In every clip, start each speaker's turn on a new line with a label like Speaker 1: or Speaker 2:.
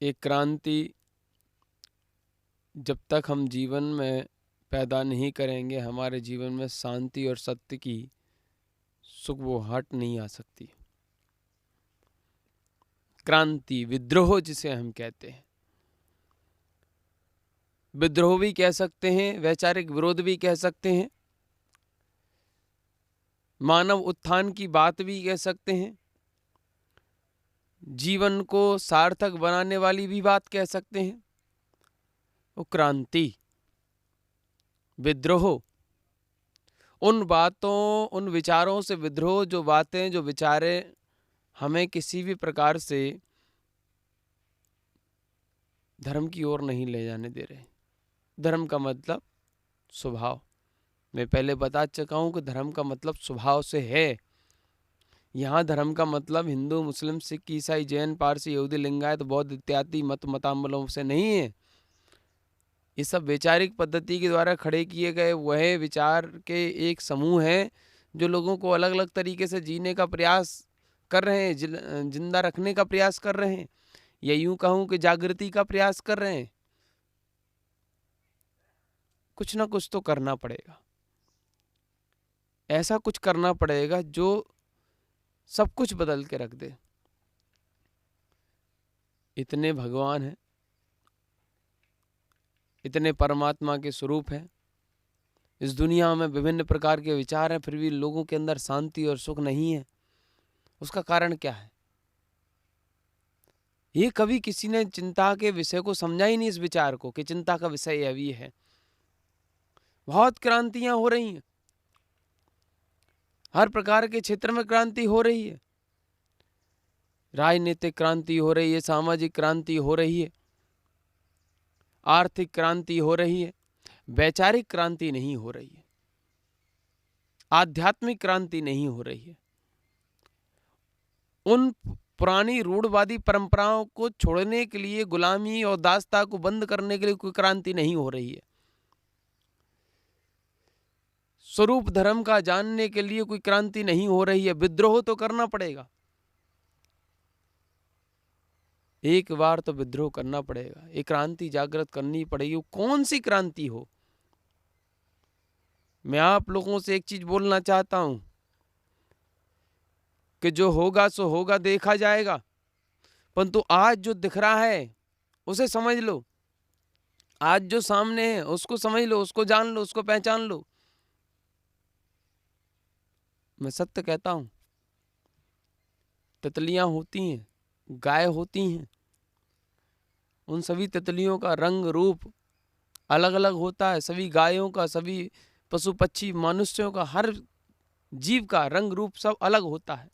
Speaker 1: एक क्रांति जब तक हम जीवन में पैदा नहीं करेंगे, हमारे जीवन में शांति और सत्य की सुगबुगाहट नहीं आ सकती। क्रांति, विद्रोह जिसे हम कहते हैं, विद्रोह भी कह सकते हैं, वैचारिक विरोध भी कह सकते हैं, मानव उत्थान की बात भी कह सकते हैं, जीवन को सार्थक बनाने वाली भी बात कह सकते हैं। वो क्रांति, विद्रोह, उन बातों, उन विचारों से विद्रोह, जो बातें, जो विचारे हमें किसी भी प्रकार से धर्म की ओर नहीं ले जाने दे रहे। धर्म का मतलब स्वभाव, मैं पहले बता चुका हूं कि धर्म का मतलब स्वभाव से है। यहाँ धर्म का मतलब हिंदू, मुस्लिम, सिख, ईसाई, जैन, पारसी, यहूदी, लिंगायत, बौद्ध इत्यादि मत मतावलंबों से नहीं है। ये सब वैचारिक पद्धति के द्वारा खड़े किए गए वह विचार के एक समूह है जो लोगों को अलग अलग तरीके से जीने का प्रयास कर रहे हैं, जिंदा रखने का प्रयास कर रहे हैं, या यूं कहूं कि जागृति का प्रयास कर रहे हैं। कुछ ना कुछ तो करना पड़ेगा, ऐसा कुछ करना पड़ेगा जो सब कुछ बदल के रख दे। इतने भगवान हैं, इतने परमात्मा के स्वरूप हैं, इस दुनिया में विभिन्न प्रकार के विचार हैं, फिर भी लोगों के अंदर शांति और सुख नहीं है। उसका कारण क्या है? ये कभी किसी ने चिंता के विषय को समझा ही नहीं, इस विचार को कि चिंता का विषय अभी है। बहुत क्रांतियां हो रही हैं, हर प्रकार के क्षेत्र में क्रांति हो रही है, राजनीतिक क्रांति हो रही है, सामाजिक क्रांति हो रही है, आर्थिक क्रांति हो रही है, वैचारिक क्रांति नहीं हो रही है, आध्यात्मिक क्रांति नहीं हो रही है। उन पुरानी रूढ़वादी परंपराओं को छोड़ने के लिए, गुलामी और दासता को बंद करने के लिए कोई क्रांति नहीं हो रही है। स्वरूप धर्म का जानने के लिए कोई क्रांति नहीं हो रही है। विद्रोह तो करना पड़ेगा, एक बार तो विद्रोह करना पड़ेगा, एक क्रांति जागृत करनी पड़ेगी। वो कौन सी क्रांति हो? मैं आप लोगों से एक चीज बोलना चाहता हूं कि जो होगा सो होगा, देखा जाएगा, परंतु आज जो दिख रहा है उसे समझ लो। आज जो सामने है उसको समझ लो, उसको जान लो, उसको पहचान लो। मैं सत्य कहता हूं, तितलियां होती हैं, गाय होती हैं, उन सभी तितलियों का रंग रूप अलग अलग होता है। सभी गायों का, सभी पशु पक्षी मनुष्यों का, हर जीव का रंग रूप सब अलग होता है।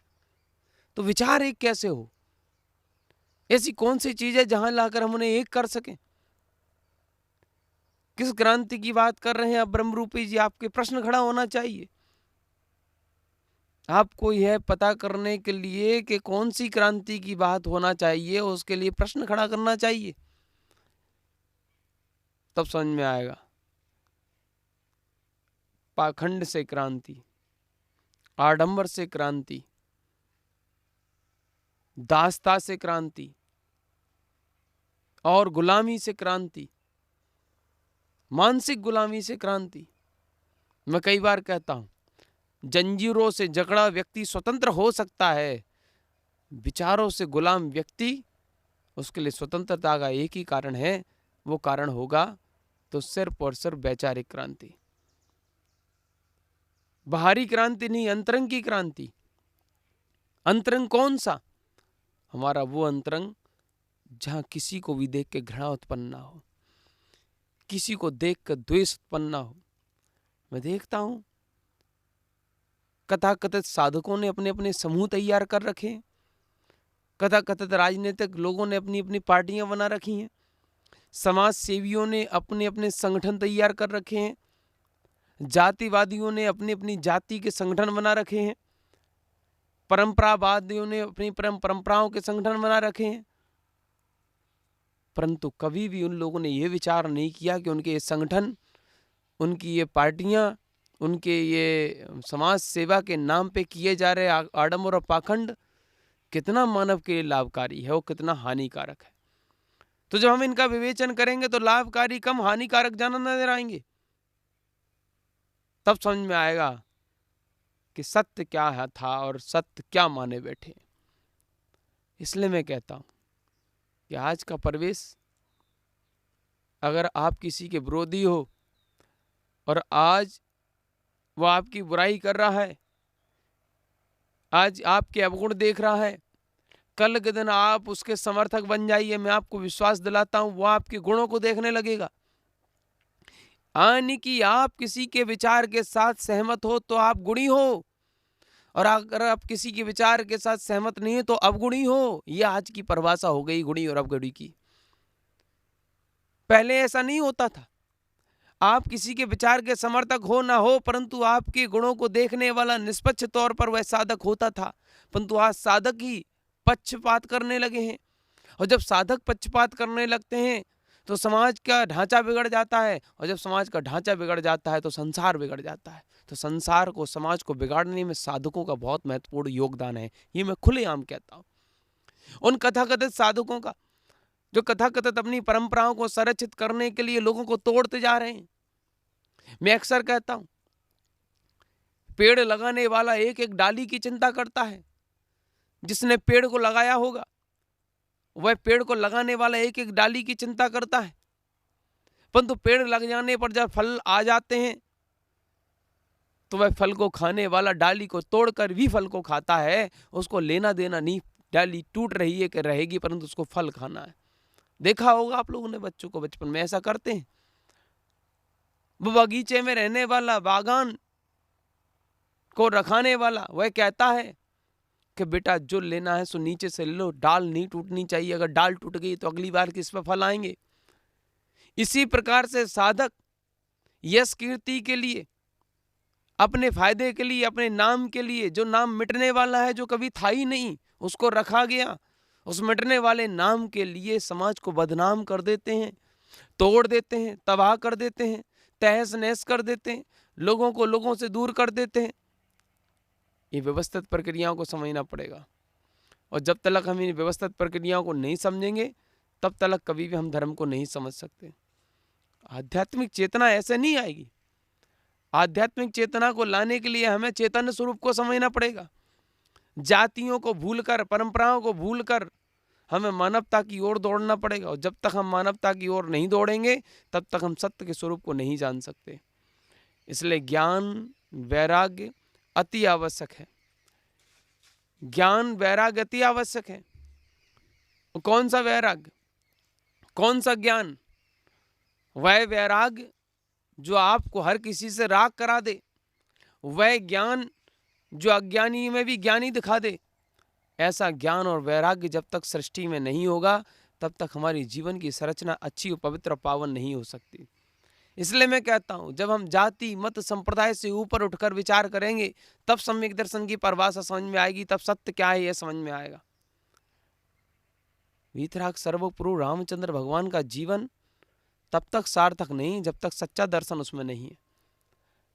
Speaker 1: तो विचार एक कैसे हो? ऐसी कौन सी चीज है जहां लाकर हम उन्हें एक कर सकें? किस क्रांति की बात कर रहे हैं आप ब्रह्मरूपी जी? आपके प्रश्न खड़ा होना चाहिए। आपको यह पता करने के लिए कि कौन सी क्रांति की बात होना चाहिए, उसके लिए प्रश्न खड़ा करना चाहिए, तब समझ में आएगा। पाखंड से क्रांति, आडंबर से क्रांति, दासता से क्रांति और गुलामी से क्रांति, मानसिक गुलामी से क्रांति। मैं कई बार कहता हूं, जंजीरों से जकड़ा व्यक्ति स्वतंत्र हो सकता है, विचारों से गुलाम व्यक्ति, उसके लिए स्वतंत्रता का एक ही कारण है, वो कारण होगा तो सिर्फ और सिर्फ वैचारिक क्रांति। बाहरी क्रांति नहीं, अंतरंग की क्रांति। अंतरंग कौन सा? हमारा वो अंतरंग जहां किसी को भी देख के घृणा उत्पन्न ना हो, किसी को देख कर द्वेष उत्पन्न ना हो। मैं देखता हूं कथाकथित साधकों ने अपने अपने समूह तैयार कर रखे हैं, कथाकथित राजनीतिक लोगों ने अपनी अपनी पार्टियां बना रखी हैं, समाज सेवियों ने अपने अपने संगठन तैयार कर रखे हैं, जातिवादियों ने अपनी अपनी जाति के संगठन बना रखे हैं, परंपरावादियों ने अपनी परंपराओं के संगठन बना रखे हैं। परंतु कभी भी उन लोगों ने यह विचार नहीं किया कि उनके ये संगठन, उनकी ये पार्टियां, उनके ये समाज सेवा के नाम पे किए जा रहे आडंबर और पाखंड कितना मानव के लिए लाभकारी है और कितना हानिकारक है। तो जब हम इनका विवेचन करेंगे तो लाभकारी कम हानिकारक ज्यादा नजर आएंगे। तब समझ में आएगा कि सत्य क्या है था और सत्य क्या माने बैठे। इसलिए मैं कहता हूं कि आज का परिवेश, अगर आप किसी के विरोधी हो और आज वो आपकी बुराई कर रहा है, आज आपके अवगुण देख रहा है, कल के दिन आप उसके समर्थक बन जाइए, मैं आपको विश्वास दिलाता हूं वो आपके गुणों को देखने लगेगा। यानी कि आप किसी के विचार के साथ सहमत हो तो आप गुणी हो, और अगर आप किसी के विचार के साथ सहमत नहीं है तो अवगुणी हो। यह आज की परिभाषा हो गई गुणी और अवगुणी की। पहले ऐसा नहीं होता था। आप किसी के विचार के समर्थक हो ना हो, परंतु आपके गुणों को देखने वाला निष्पक्ष तौर पर वह साधक होता था। परंतु आज साधक ही पक्षपात करने लगे हैं, और जब साधक पक्षपात करने लगते हैं तो समाज का ढांचा बिगड़ जाता है, और जब समाज का ढांचा बिगड़ जाता है तो संसार बिगड़ जाता है। तो संसार को, समाज को बिगाड़ने में साधकों का बहुत महत्वपूर्ण योगदान है, ये मैं खुलेआम कहता हूँ। उन कथाकथित साधकों का, जो कथाकथित अपनी परंपराओं को संरक्षित करने के लिए लोगों को तोड़ते जा रहे हैं। मैं अक्सर कहता हूं, पेड़ लगाने वाला एक एक डाली की चिंता करता है। जिसने पेड़ को लगाया होगा वह पेड़ को लगाने वाला एक एक डाली की चिंता करता है, परंतु पेड़ लग जाने पर जब फल आ जाते हैं तो वह फल को खाने वाला डाली को तोड़कर भी फल को खाता है। उसको लेना देना नहीं, डाली टूट रही है कि रहेगी, परंतु उसको फल खाना है। देखा होगा आप लोगों ने बच्चों को, बचपन में ऐसा करते हैं। वो बगीचे में रहने वाला, बागान को रखाने वाला, वह कहता है कि बेटा जो लेना है सो नीचे से ले लो, डाल नहीं टूटनी चाहिए। अगर डाल टूट गई तो अगली बार किस पर फल आएंगे। इसी प्रकार से साधक यश कीर्ति के लिए, अपने फायदे के लिए, अपने नाम के लिए, जो नाम मिटने वाला है, जो कभी था ही नहीं, उसको रखा गया, उस मिटने वाले नाम के लिए समाज को बदनाम कर देते हैं, तोड़ देते हैं, तबाह कर देते हैं, तहस नहस कर देते हैं, लोगों को लोगों से दूर कर देते हैं। ये व्यवस्थित प्रक्रियाओं को समझना पड़ेगा, और जब तक हम इन व्यवस्थित प्रक्रियाओं को नहीं समझेंगे तब तक कभी भी हम धर्म को नहीं समझ सकते। आध्यात्मिक चेतना ऐसे नहीं आएगी। आध्यात्मिक चेतना को लाने के लिए हमें चैतन्य स्वरूप को समझना पड़ेगा। जातियों को भूलकर, परंपराओं को भूलकर हमें मानवता की ओर दौड़ना पड़ेगा, और जब तक हम मानवता की ओर नहीं दौड़ेंगे तब तक हम सत्य के स्वरूप को नहीं जान सकते। इसलिए ज्ञान वैराग्य अति आवश्यक है। ज्ञान वैराग्य अति आवश्यक है। कौन सा वैराग्य, कौन सा ज्ञान? वह वैराग्य जो आपको हर किसी से राग करा दे, वह ज्ञान जो अज्ञानी में भी ज्ञानी दिखा दे। ऐसा ज्ञान और वैराग्य जब तक सृष्टि में नहीं होगा तब तक हमारी जीवन की संरचना अच्छी और पवित्र और पावन नहीं हो सकती। इसलिए मैं कहता हूं, जब हम जाति मत संप्रदाय से ऊपर उठकर विचार करेंगे तब सम्यक दर्शन की परिभाषा समझ में आएगी, तब सत्य क्या है यह समझ में आएगा। वीतराग सर्वप्रभु रामचंद्र भगवान का जीवन तब तक सार्थक नहीं जब तक सच्चा दर्शन उसमें नहीं है।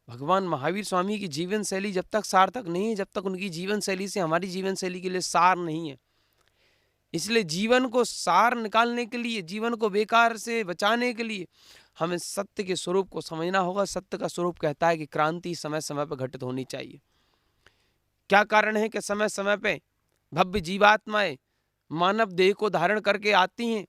Speaker 1: भगवान महावीर स्वामी की जीवन शैली जब तक सार्थक नहीं है जब तक उनकी जीवन शैली से हमारी जीवन शैली के लिए सार नहीं है। इसलिए जीवन को सार निकालने के लिए, जीवन को बेकार से बचाने के लिए हमें सत्य के स्वरूप को समझना होगा। सत्य का स्वरूप कहता है कि क्रांति समय समय पर घटित होनी चाहिए। क्या कारण है कि समय समय पे भव्य जीवात्माएं मानव देह को धारण करके आती हैं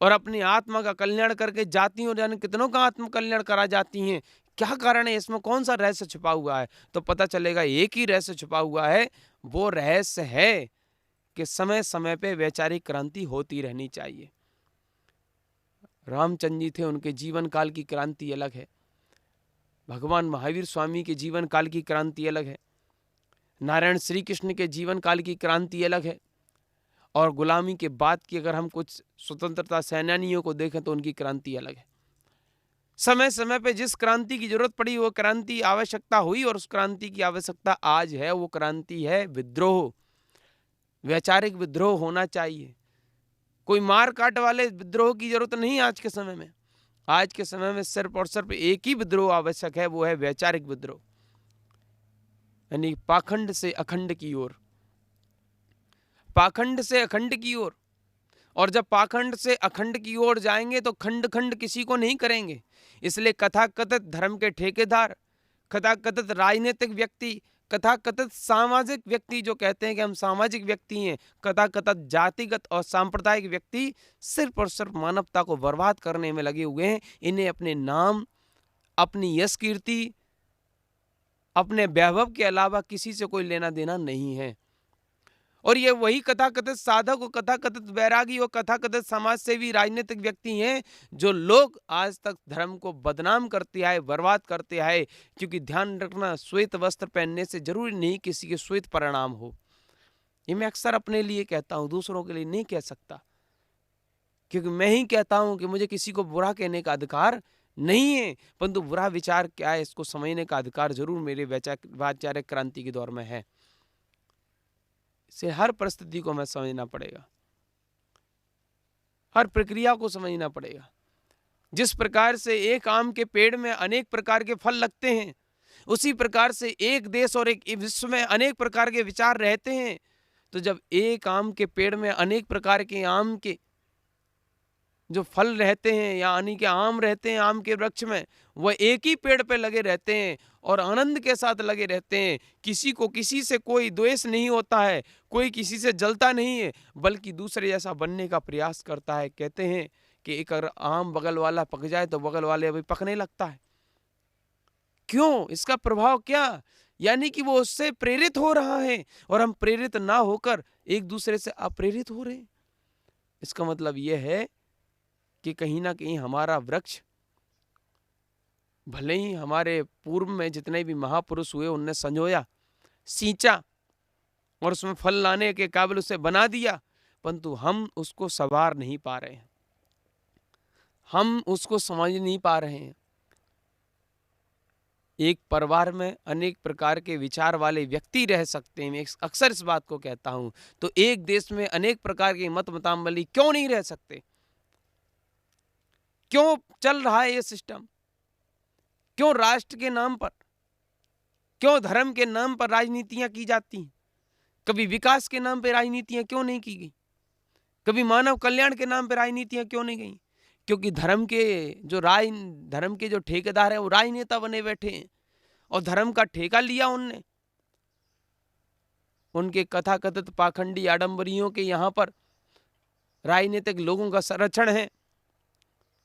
Speaker 1: और अपनी आत्मा का कल्याण करके जाती हैं, और जाने कितनों का आत्म कल्याण करा जाती हैं। क्या कारण है इसमें? कौन सा रहस्य छुपा हुआ है? तो पता चलेगा एक ही रहस्य छुपा हुआ है। वो रहस्य है कि समय समय पे वैचारिक क्रांति होती रहनी चाहिए। रामचंद्र जी थे, उनके जीवन काल की क्रांति अलग है। भगवान महावीर स्वामी के जीवन काल की क्रांति अलग है। नारायण श्री कृष्ण के जीवन काल की क्रांति अलग है। और गुलामी के बाद की अगर हम कुछ स्वतंत्रता सेनानियों को देखें तो उनकी क्रांति अलग है। समय समय पे जिस क्रांति की जरूरत पड़ी वो क्रांति आवश्यकता हुई, और उस क्रांति की आवश्यकता आज है। वो क्रांति है विद्रोह, वैचारिक विद्रोह होना चाहिए। कोई मार काट वाले विद्रोह की जरूरत नहीं आज के समय में। आज के समय में सिर्फ और सिर्फ एक ही विद्रोह आवश्यक है, वो है वैचारिक विद्रोह, यानी पाखंड से अखंड की ओर, पाखंड से अखंड की ओर। और जब पाखंड से अखंड की ओर जाएंगे तो खंड खंड किसी को नहीं करेंगे। इसलिए कथाकथित धर्म के ठेकेदार, कथाकथित राजनीतिक व्यक्ति, कथाकथित सामाजिक व्यक्ति जो कहते हैं कि हम सामाजिक व्यक्ति हैं, कथाकथित जातिगत और सांप्रदायिक व्यक्ति सिर्फ और सिर्फ मानवता को बर्बाद करने में लगे हुए हैं। इन्हें अपने नाम, अपनी यश कीर्ति, अपने वैभव के अलावा किसी से कोई लेना देना नहीं है। और ये वही कथाकथित साधक और कथाकथित वैरागी और कथाकथित समाज सेवी राजनीतिक व्यक्ति हैं जो लोग आज तक धर्म को बदनाम करते आए, बर्बाद करते आए। क्योंकि ध्यान रखना, श्वेत वस्त्र पहनने से जरूरी नहीं किसी के श्वेत परिणाम हो। ये मैं अक्सर अपने लिए कहता हूं, दूसरों के लिए नहीं कह सकता, क्योंकि मैं ही कहता हूं कि मुझे किसी को बुरा कहने का अधिकार नहीं है, परंतु बुरा विचार क्या है इसको समझने का अधिकार जरूर मेरे वैचारिक क्रांति के दौर में है। से हर परिस्थिति को मैं समझना पड़ेगा, हर प्रक्रिया को समझना पड़ेगा। जिस प्रकार से एक आम के पेड़ में अनेक प्रकार के फल लगते हैं, उसी प्रकार से एक देश और एक विश्व में अनेक प्रकार के विचार रहते हैं। तो जब एक आम के पेड़ में अनेक प्रकार के आम के जो फल रहते हैं, यानी कि आम रहते हैं, आम के वृक्ष में वह एक ही पेड़ पे लगे रहते हैं और आनंद के साथ लगे रहते हैं। किसी को किसी से कोई द्वेष नहीं होता है, कोई किसी से जलता नहीं है, बल्कि दूसरे जैसा बनने का प्रयास करता है। कहते हैं कि एक अगर आम बगल वाला पक जाए तो बगल वाले अभी पकने लगता है। क्यों? इसका प्रभाव क्या? यानी कि वो उससे प्रेरित हो रहा है और हम प्रेरित ना होकर एक दूसरे से अप्रेरित हो रहे हैं। इसका मतलब यह है कि कहीं ना कहीं हमारा वृक्ष, भले ही हमारे पूर्व में जितने भी महापुरुष हुए उनने संजोया, सींचा और उसमें फल लाने के काबिल उसे बना दिया, परंतु हम उसको संवार नहीं पा रहे हैं, हम उसको समझ नहीं पा रहे हैं। एक परिवार में अनेक प्रकार के विचार वाले व्यक्ति रह सकते हैं, मैं अक्सर इस बात को कहता हूं। तो एक देश में अनेक प्रकार के मत मतांबली क्यों नहीं रह सकते? क्यों चल रहा है ये सिस्टम? क्यों राष्ट्र के नाम पर, क्यों धर्म के नाम पर राजनीतियां की जाती हैं? कभी विकास के नाम पर राजनीतियां क्यों नहीं की गई? कभी मानव कल्याण के नाम पर राजनीतियां क्यों नहीं गई? क्योंकि धर्म के जो ठेकेदार हैं वो राजनेता बने बैठे हैं और धर्म का ठेका लिया उनने। उनके कथाकथित पाखंडी आडंबरियों के यहाँ पर राजनीतिक लोगों का संरक्षण है।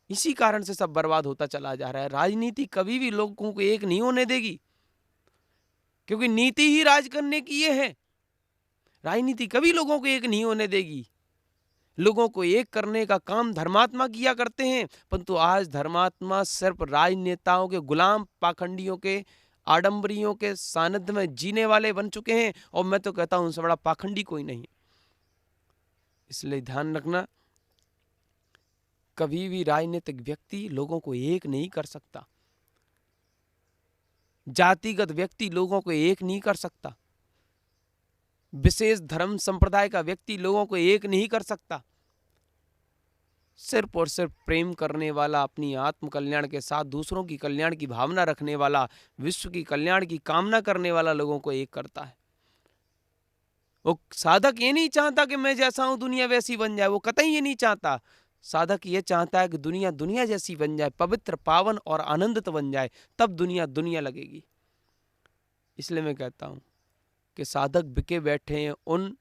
Speaker 1: इसी कारण से सब बर्बाद होता चला जा रहा है। राजनीति कभी भी लोगों को एक नहीं होने देगी, क्योंकि नीति ही राज करने की ये है। राजनीति कभी लोगों को एक नहीं होने देगी। लोगों को एक करने का काम धर्मात्मा किया करते हैं, परंतु आज धर्मात्मा सिर्फ राजनेताओं के गुलाम, पाखंडियों के, आडंबरियों के सानिध्य में जीने वाले बन चुके हैं। और मैं तो कहता हूं उनसे बड़ा पाखंडी कोई नहीं। इसलिए ध्यान रखना, कभी भी राजनीतिक व्यक्ति लोगों को एक नहीं कर सकता, जातिगत व्यक्ति लोगों को एक नहीं कर सकता, विशेष धर्म संप्रदाय का व्यक्ति लोगों को एक नहीं कर सकता। सिर्फ और सिर्फ प्रेम करने वाला, अपनी आत्म कल्याण के साथ दूसरों की कल्याण की भावना रखने वाला, विश्व की कल्याण की कामना करने वाला लोगों को एक करता है। वो साधक ये नहीं चाहता कि मैं जैसा हूं दुनिया वैसी बन जाए, वो कतई ये नहीं चाहता। साधक ये चाहता है कि दुनिया दुनिया जैसी बन जाए, पवित्र, पावन और आनंदित बन जाए, तब दुनिया दुनिया लगेगी। इसलिए मैं कहता हूं कि साधक बिके बैठे हैं उन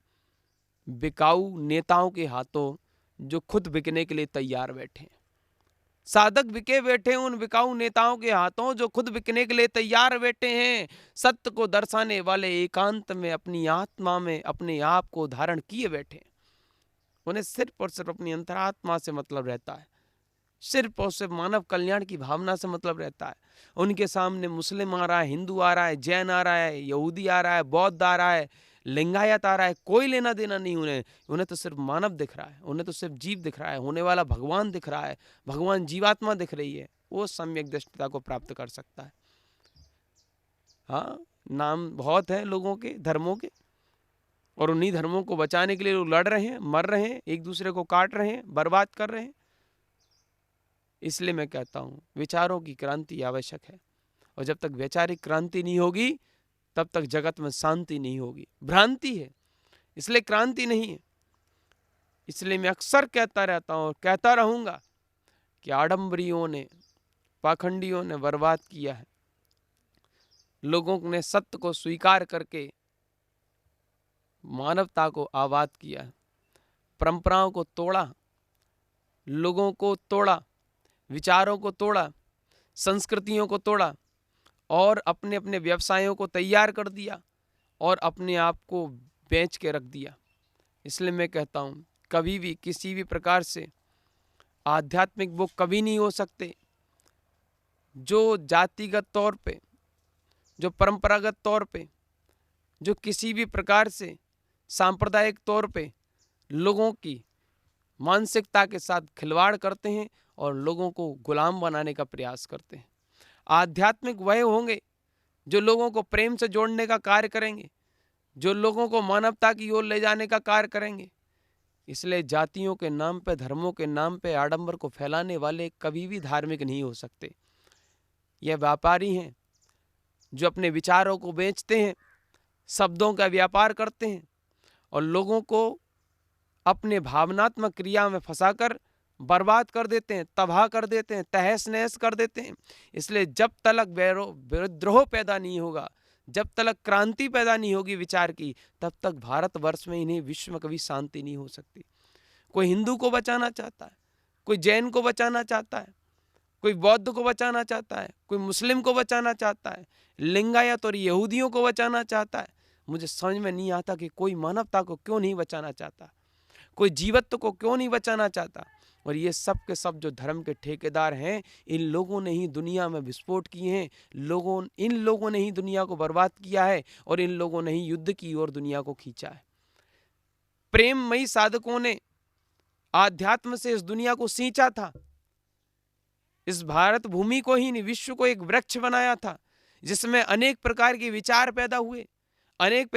Speaker 1: बिकाऊ नेताओं के हाथों जो खुद बिकने के लिए तैयार बैठे हैं। साधक बिके बैठे हैं उन बिकाऊ नेताओं के हाथों जो खुद बिकने के लिए तैयार बैठे हैं। सत्य को दर्शाने वाले एकांत में अपनी आत्मा में अपने आप को धारण किए बैठे हैं। उन्हें सिर्फ और सिर्फ अपनी अंतरात्मा से मतलब रहता है, सिर्फ और सिर्फ मानव कल्याण की भावना से मतलब रहता है। उनके सामने मुस्लिम आ रहा है, हिंदू आ रहा है, जैन आ रहा है, यहूदी आ रहा है, बौद्ध आ रहा है, लिंगायत आ रहा है, कोई लेना देना नहीं उन्हें तो सिर्फ मानव दिख रहा है, उन्हें तो सिर्फ जीव दिख रहा है, होने वाला भगवान दिख रहा है, भगवान जीवात्मा दिख रही है। वो सम्यक दृष्टिता को प्राप्त कर सकता है। हाँ, नाम बहुत है लोगों के, धर्मों के, और उन्हीं धर्मों को बचाने के लिए लोग लड़ रहे हैं, मर रहे हैं, एक दूसरे को काट रहे हैं, बर्बाद कर रहे हैं। इसलिए मैं कहता हूं विचारों की क्रांति आवश्यक है, और जब तक वैचारिक क्रांति नहीं होगी तब तक जगत में शांति नहीं होगी। भ्रांति है, इसलिए क्रांति नहीं है। इसलिए मैं अक्सर कहता रहता हूँ और कहता रहूँगा कि आडंबरियों ने, पाखंडियों ने बर्बाद किया है। लोगों ने सत्य को स्वीकार करके मानवता को आबाद किया है, परंपराओं को तोड़ा, लोगों को तोड़ा, विचारों को तोड़ा, संस्कृतियों को तोड़ा और अपने अपने व्यवसायों को तैयार कर दिया और अपने आप को बेच के रख दिया। इसलिए मैं कहता हूँ कभी भी किसी भी प्रकार से आध्यात्मिक वो कभी नहीं हो सकते जो जातिगत तौर पे, जो परंपरागत तौर पे, जो किसी भी प्रकार से सांप्रदायिक तौर पे लोगों की मानसिकता के साथ खिलवाड़ करते हैं और लोगों को गुलाम बनाने का प्रयास करते हैं। आध्यात्मिक वह होंगे जो लोगों को प्रेम से जोड़ने का कार्य करेंगे, जो लोगों को मानवता की ओर ले जाने का कार्य करेंगे। इसलिए जातियों के नाम पे, धर्मों के नाम पे आडंबर को फैलाने वाले कभी भी धार्मिक नहीं हो सकते। यह व्यापारी हैं जो अपने विचारों को बेचते हैं, शब्दों का व्यापार करते हैं और लोगों को अपने भावनात्मक क्रिया में फंसाकर बर्बाद कर देते हैं, तबाह कर देते हैं, तहस नहस कर देते हैं। इसलिए जब तक विद्रोह पैदा नहीं होगा, जब तक क्रांति पैदा नहीं होगी विचार की, तब तक भारतवर्ष में इन्हें विश्व में कभी शांति नहीं हो सकती। कोई हिंदू को बचाना चाहता है, कोई जैन को बचाना चाहता है, कोई बौद्ध को बचाना चाहता है, कोई मुस्लिम को बचाना चाहता है, लिंगायत और यहूदियों को बचाना चाहता है। मुझे समझ में नहीं आता कि कोई मानवता को क्यों नहीं बचाना चाहता, कोई जीवत्व को क्यों नहीं बचाना चाहता। और ये सब के सब जो धर्म के ठेकेदार हैं, इन लोगों ने ही दुनिया में विस्फोट किए हैं, इन लोगों ने ही दुनिया को बर्बाद किया है और इन लोगों ने ही युद्ध की ओर दुनिया को खींचा है। प्रेममयी साधकों ने आध्यात्म से इस दुनिया को सींचा था, इस भारत भूमि को ही नहीं विश्व को एक वृक्ष बनाया था जिसमें अनेक प्रकार के विचार पैदा हुए, अनेक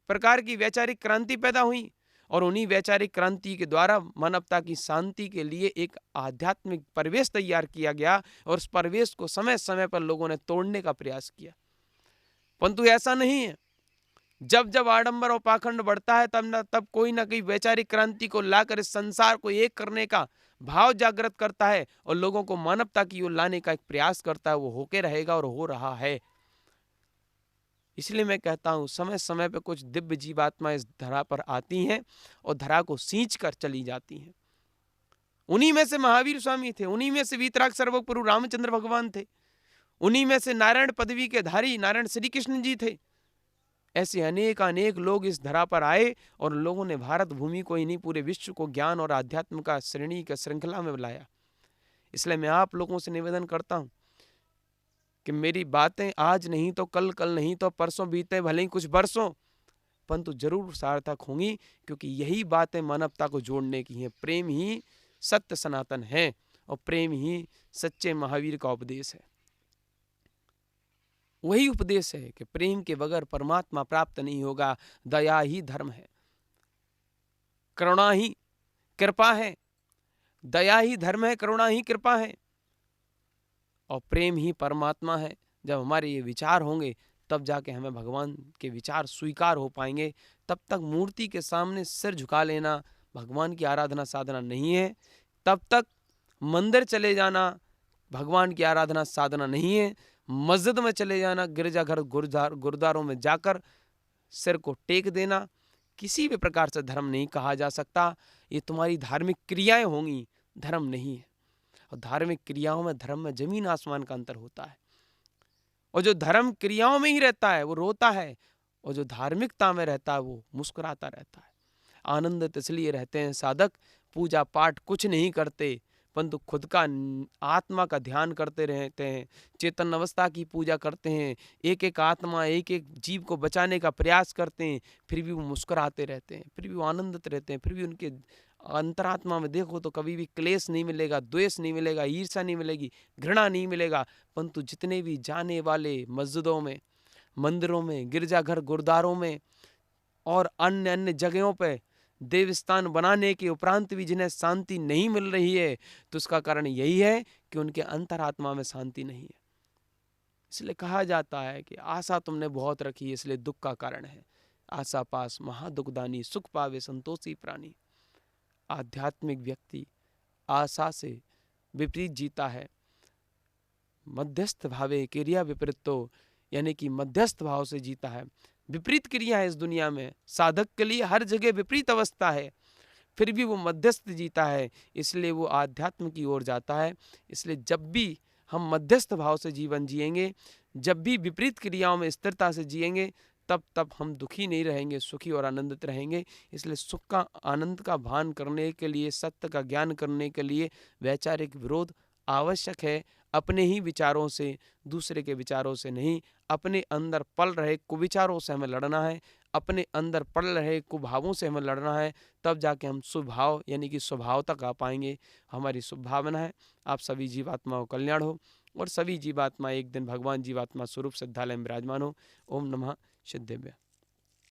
Speaker 1: प्रकार की वैचारिक क्रांति पैदा हुई और उन्हीं वैचारिक क्रांति के द्वारा मानवता की शांति के लिए एक आध्यात्मिक परिवेश तैयार किया गया और उस परिवेश को समय समय पर लोगों ने तोड़ने का प्रयास किया। परंतु ऐसा नहीं है, जब जब आडंबर और पाखंड बढ़ता है तब कोई ना कोई वैचारिक क्रांति को लाकर इस संसार को एक करने का भाव जागृत करता है और लोगों को मानवता की ओर लाने का एक प्रयास करता है। वो होके रहेगा और हो रहा है। इसलिए मैं कहता हूं समय समय पर कुछ दिव्य जीवात्मा इस धरा पर आती हैं और धरा को सींच कर चली जाती हैं। उन्हीं में से महावीर स्वामी थे, उन्हीं में से वीतराग सर्वप्रभु रामचंद्र भगवान थे, उन्हीं में से नारायण पदवी के धारी नारायण श्री कृष्ण जी थे। ऐसे अनेक लोग इस धरा पर आए और लोगों ने भारत भूमि को ही नहीं पूरे विश्व को ज्ञान और आध्यात्म का श्रेणी का श्रृंखला में लाया। इसलिए मैं आप लोगों से निवेदन करता हूं कि मेरी बातें आज नहीं तो कल, कल नहीं तो परसों बीते भले ही कुछ बरसों, परंतु जरूर सार्थक होंगी, क्योंकि यही बातें मानवता को जोड़ने की हैं। प्रेम ही सत्य सनातन है और प्रेम ही सच्चे महावीर का उपदेश है। वही उपदेश है कि प्रेम के बगैर परमात्मा प्राप्त नहीं होगा। दया ही धर्म है, करुणा ही कृपा है। दया ही धर्म है, करुणा ही कृपा है और प्रेम ही परमात्मा है। जब हमारे ये विचार होंगे तब जाके हमें भगवान के विचार स्वीकार हो पाएंगे। तब तक मूर्ति के सामने सिर झुका लेना भगवान की आराधना साधना नहीं है। तब तक मंदिर चले जाना भगवान की आराधना साधना नहीं है। मस्जिद में चले जाना, गिरजाघर गुरुद्वारों में जाकर सिर को टेक देना किसी भी प्रकार से धर्म नहीं कहा जा सकता। ये तुम्हारी धार्मिक क्रियाएं होंगी, धर्म नहीं है। और धार्मिक क्रियाओं में धर्म में जमीन आसमान का अंतर होता है। और जो धर्म क्रियाओं में ही रहता है वो रोता है और जो धार्मिकता में रहता है वो मुस्कुराता रहता है। आनंदित इसलिए रहते हैं साधक, पूजा पाठ कुछ नहीं करते परंतु खुद का आत्मा का ध्यान करते रहते हैं, चेतन अवस्था की पूजा करते हैं, एक एक आत्मा एक एक जीव को बचाने का प्रयास करते हैं। फिर भी वो मुस्कुराते रहते हैं, फिर भी वो आनंदित रहते हैं, फिर भी उनके अंतरात्मा में देखो तो कभी भी क्लेश नहीं मिलेगा, द्वेष नहीं मिलेगा, ईर्ष्या नहीं मिलेगी, घृणा नहीं मिलेगा। परंतु जितने भी जाने वाले मस्जिदों में, मंदिरों में, गिरजाघर गुरुद्वारों में और अन्य अन्य जगहों पर देवस्थान बनाने के उपरांत भी जिन्हें शांति नहीं मिल रही है तो उसका कारण यही है कि उनके अंतरात्मा में शांति नहीं है। इसलिए कहा जाता है कि आशा तुमने बहुत रखी है इसलिए दुख का कारण है। आशा पास महादुखदानी, सुख पावे संतोषी प्राणी। आध्यात्मिक व्यक्ति आशा से विपरीत जीता है। मध्यस्थ भावे क्रिया विपरीतो, यानी कि मध्यस्थ भाव से जीता है। विपरीत क्रिया है इस दुनिया में, साधक के लिए हर जगह विपरीत अवस्था है, फिर भी वो मध्यस्थ जीता है, इसलिए वो आध्यात्म की ओर जाता है। इसलिए जब भी हम मध्यस्थ भाव से जीवन जिएंगे, जब भी विपरीत क्रियाओं में स्थिरता से जिएंगे, तब हम दुखी नहीं रहेंगे, सुखी और आनंदित रहेंगे। इसलिए सुख का, आनंद का भान करने के लिए, सत्य का ज्ञान करने के लिए वैचारिक विरोध आवश्यक है। अपने ही विचारों से, दूसरे के विचारों से नहीं, अपने अंदर पल रहे कुविचारों से हमें लड़ना है, अपने अंदर पल रहे कुभावों से हमें लड़ना है। तब जाके हम स्वभाव यानी कि स्वभाव तक आ पाएंगे। हमारी शुभ भावना है आप सभी जीवात्माओं का कल्याण हो और सभी जीवात्मा एक दिन भगवान जीवात्मा स्वरूप सिद्धालय में विराजमान हो। ओम नमः सिद्धेभ्य।